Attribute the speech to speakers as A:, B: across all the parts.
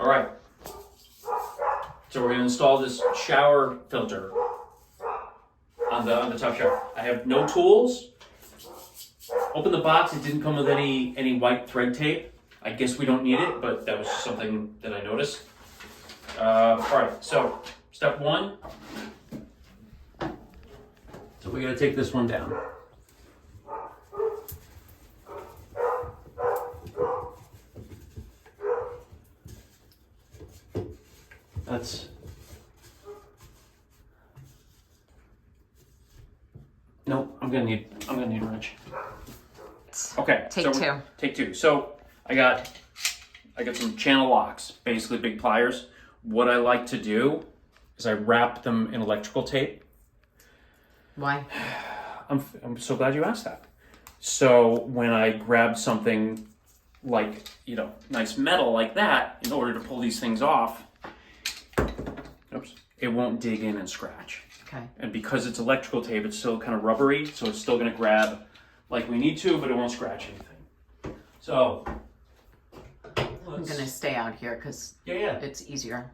A: All right. So we're going to install this shower filter on the top shower. I have no tools. Open the box. It didn't come with any white thread tape. I guess we don't need it, but that was something that I noticed. All right. So step one. So we got to take this one down. Nope, I'm gonna need a wrench. Okay,
B: Take two.
A: Take two. So I got some channel locks, basically big pliers. What I like to do is I wrap them in electrical tape.
B: Why?
A: I'm so glad you asked that. So when I grab something like, nice metal like that, in order to pull these things off, it won't dig in and scratch.
B: Okay.
A: And because it's electrical tape, it's still kind of rubbery, so it's still going to grab like we need to, but it won't scratch anything. So
B: I'm going to stay out here because it's easier.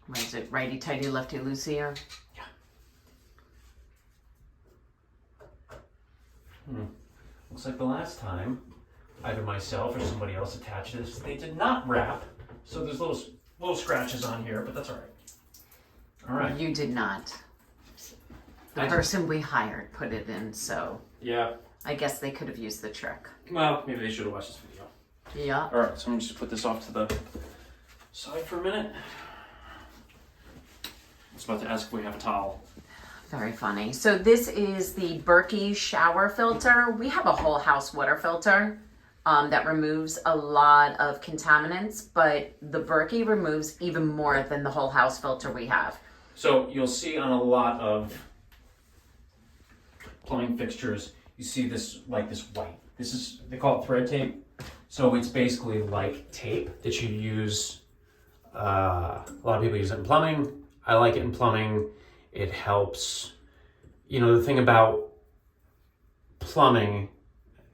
B: What is it? Righty tighty, lefty loosey? Or?
A: Yeah. Looks like the last time either myself or somebody else attached this, they did not wrap. So there's little scratches on here, but that's all right. All right.
B: You did not. The person we hired put it in, so
A: yeah.
B: I guess they could have used the trick.
A: Well, maybe they should have watched this video.
B: Yeah.
A: All right, so I'm just put this off to the side for a minute. I was about to ask if we have a towel.
B: Very funny. So this is the Berkey shower filter. We have a whole house water filter that removes a lot of contaminants, but the Berkey removes even more than the whole house filter we have.
A: So you'll see on a lot of plumbing fixtures, you see this white. They call it thread tape. So it's basically like tape that you use. A lot of people use it in plumbing. I like it in plumbing. It helps. The thing about plumbing,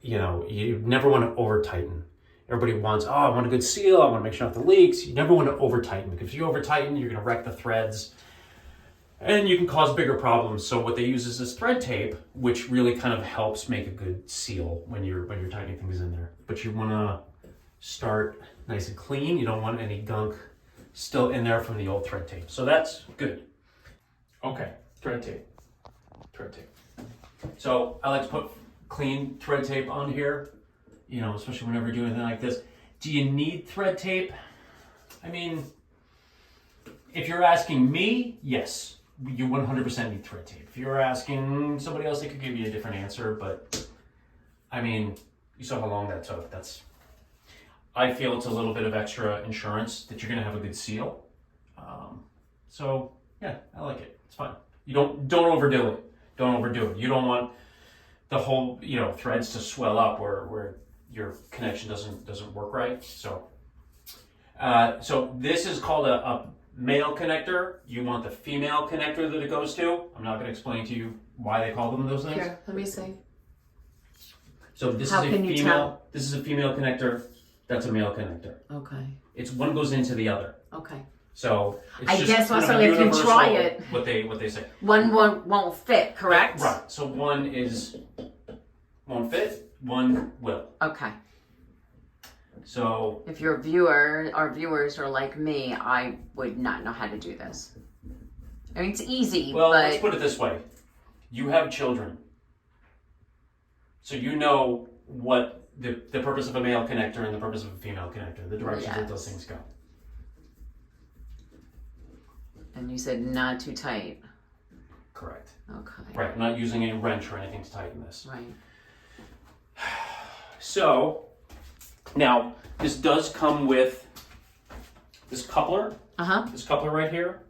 A: you never want to over tighten. Everybody wants, I want a good seal. I want to make sure not the leaks. You never want to over tighten, because if you over tighten, you're going to wreck the threads and you can cause bigger problems. So what they use is this thread tape, which really kind of helps make a good seal when you're tightening things in there. But you want to start nice and clean. You don't want any gunk still in there from the old thread tape. So that's good. Okay, thread tape. So I like to put clean thread tape on here, especially whenever you do anything like this. Do you need thread tape? I mean, if you're asking me, yes, you 100% need thread tape. If you're asking somebody else, they could give you a different answer, but I mean, you saw how long that took. I feel it's a little bit of extra insurance that you're gonna have a good seal. So yeah, I like it. It's fine. You don't overdo it. Don't overdo it. You don't want the whole threads to swell up where your connection doesn't work right. So this is called a male connector. You want the female connector that it goes to. I'm not going to explain to you why they call them those things.
B: Here, let me see.
A: So this is a female connector. That's a male connector.
B: Okay.
A: It's one goes into the other.
B: Okay.
A: So it's
B: I
A: just
B: guess
A: kind of
B: also if you try it,
A: what they say.
B: One won't fit, correct?
A: Right. So one won't fit. One will.
B: Okay.
A: So
B: if our viewers are like me, I would not know how to do this. I mean, it's easy.
A: Well,
B: but...
A: let's put it this way: you have children, so you know what the purpose of a male connector and the purpose of a female connector, the directions that those things go.
B: And you said not too tight.
A: Correct.
B: Okay.
A: Right. I'm not using any wrench or anything to tighten this.
B: Right.
A: So now this does come with this coupler. This coupler right here.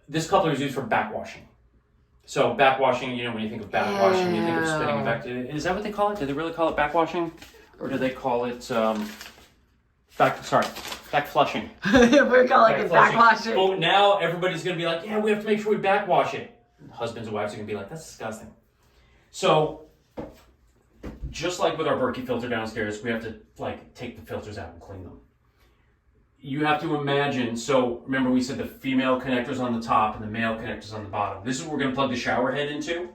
A: This coupler is used for backwashing. So backwashing, when you think of backwashing, you think of spinning it back to. Is that what they call it? Do they really call it backwashing, or do they call it back flushing?
B: We're calling it backwashing.
A: Oh, now everybody's gonna be like, yeah, we have to make sure we backwash it. Husbands and wives are gonna be like, that's disgusting. So just like with our Berkey filter downstairs, we have to like take the filters out and clean them. You have to imagine, so remember we said the female connector's on the top and the male connector's on the bottom. This is what we're going to plug the shower head into.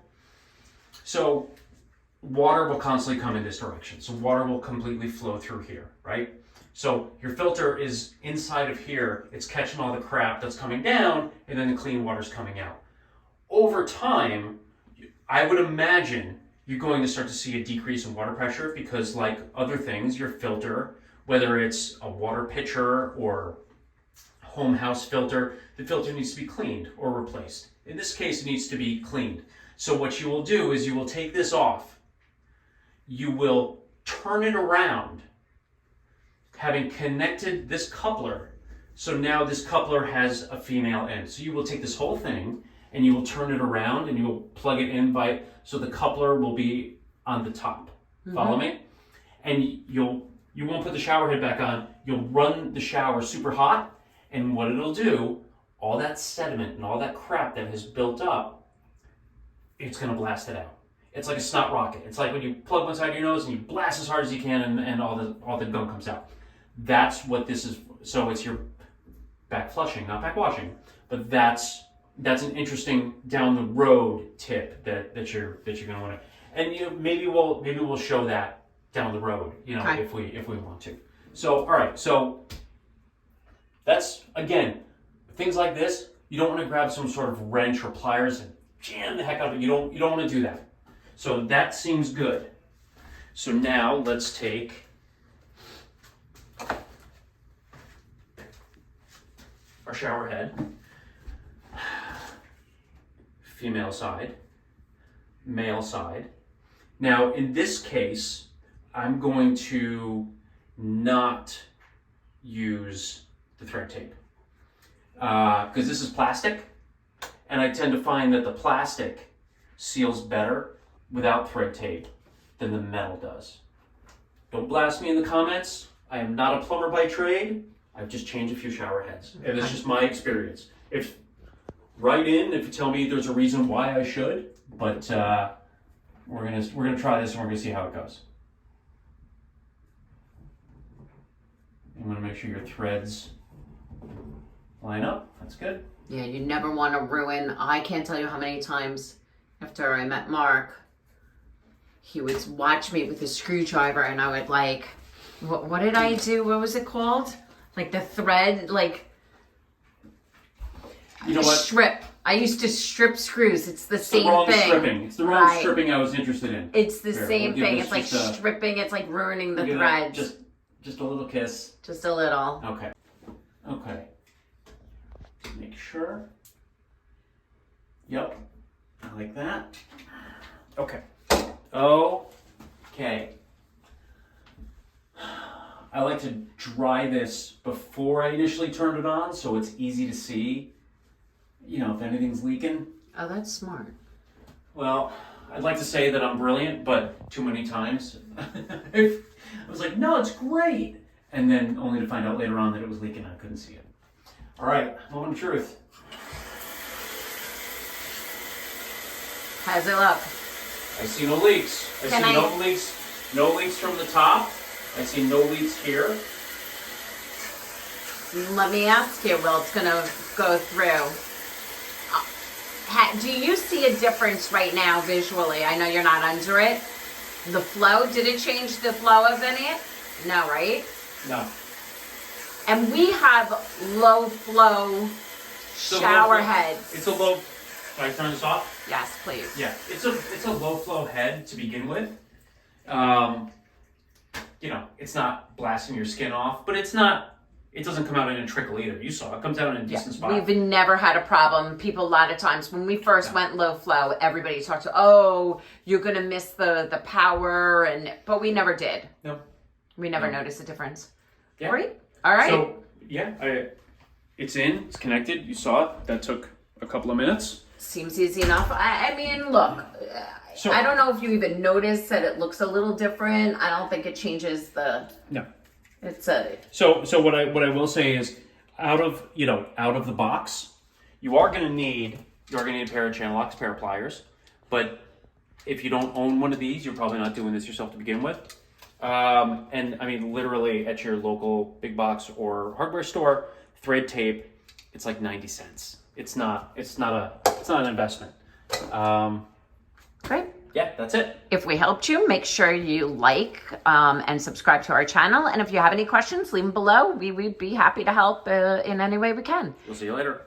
A: So water will constantly come in this direction. So water will completely flow through here, right? So your filter is inside of here. It's catching all the crap that's coming down, and then the clean water's coming out. Over time, I would imagine you're going to start to see a decrease in water pressure because, like other things, your filter, whether it's a water pitcher or home house filter, the filter needs to be cleaned or replaced. In this case, it needs to be cleaned. So what you will do is you will take this off, you will turn it around, having connected this coupler. So now this coupler has a female end. So you will take this whole thing and you will turn it around and you will plug it in so the coupler will be on the top. Follow me? And you won't put the shower head back on. You'll run the shower super hot, and what it'll do, all that sediment and all that crap that has built up, it's gonna blast it out. It's like a snot rocket. It's like when you plug one side of your nose and you blast as hard as you can, and all the gunk comes out. That's what this is. So it's your back flushing, not back washing. But that's an interesting down the road tip that you're gonna want to. And maybe we'll show that down the road,
B: okay.
A: if we want to. So, all right, so that's, again, things like this, you don't want to grab some sort of wrench or pliers and jam the heck out of it. You don't want to do that. So that seems good. So now let's take our shower head, female side, male side. Now, in this case, I'm going to not use the thread tape because this is plastic, and I tend to find that the plastic seals better without thread tape than the metal does. Don't blast me in the comments. I am not a plumber by trade. I've just changed a few shower heads, and it's just my experience. Write in if you tell me there's a reason why I should, but we're gonna try this and we're gonna see how it goes. You want to make sure your threads line up. That's good.
B: Yeah, you never want to ruin. I can't tell you how many times after I met Mark, he would watch me with a screwdriver and I would like, what did I do? What was it called? Like the thread, like,
A: you know what?
B: Strip. I used to strip screws. It's the same
A: wrong
B: thing.
A: Stripping. It's the wrong stripping I was interested in.
B: It's the
A: Here,
B: same thing. It's like
A: just
B: stripping. It's like ruining the threads.
A: Just a little kiss.
B: Just a little.
A: Okay. Make sure. Yep. I like that. Okay. I like to dry this before I initially turn it on so it's easy to see, if anything's leaking.
B: Oh, that's smart.
A: Well, I'd like to say that I'm brilliant, but too many times I was like, no, it's great. And then only to find out later on that it was leaking and I couldn't see it. All right, moment of truth.
B: How's it look?
A: I see no leaks. No leaks from the top. I see no leaks here.
B: Let me ask you, well, it's gonna go through. Do you see a difference right now visually? I know you're not under it. The flow, did it change the flow of any? No, right?
A: No.
B: And we have low flow shower heads.
A: It's a low. Can I turn this off?
B: Yes, please.
A: Yeah, it's a low flow head to begin with. It's not blasting your skin off, but it doesn't come out in a trickle either. You saw it comes out in a decent spot.
B: We've never had a problem. People, a lot of times when we first went low flow, everybody talked to, oh, you're gonna miss the power, but we never did.
A: No.
B: We never noticed a difference.
A: Yeah.
B: Great. All right.
A: So it's it's connected. You saw it. That took a couple of minutes.
B: Seems easy enough. I mean, look, I don't know if you even noticed that it looks a little different. I don't think it changes the.
A: No.
B: It's a.
A: So what I will say is, out of the box, you're going to need a pair of channel locks, pair of pliers, but If you don't own one of these, you're probably not doing this yourself to begin with. And I mean, literally at your local big box or hardware store, thread tape, it's like 90 cents. It's not an investment.
B: Great.
A: Yeah, that's it.
B: If we helped you, make sure you like and subscribe to our channel. And if you have any questions, leave them below. We would be happy to help in any way we can.
A: We'll see you later.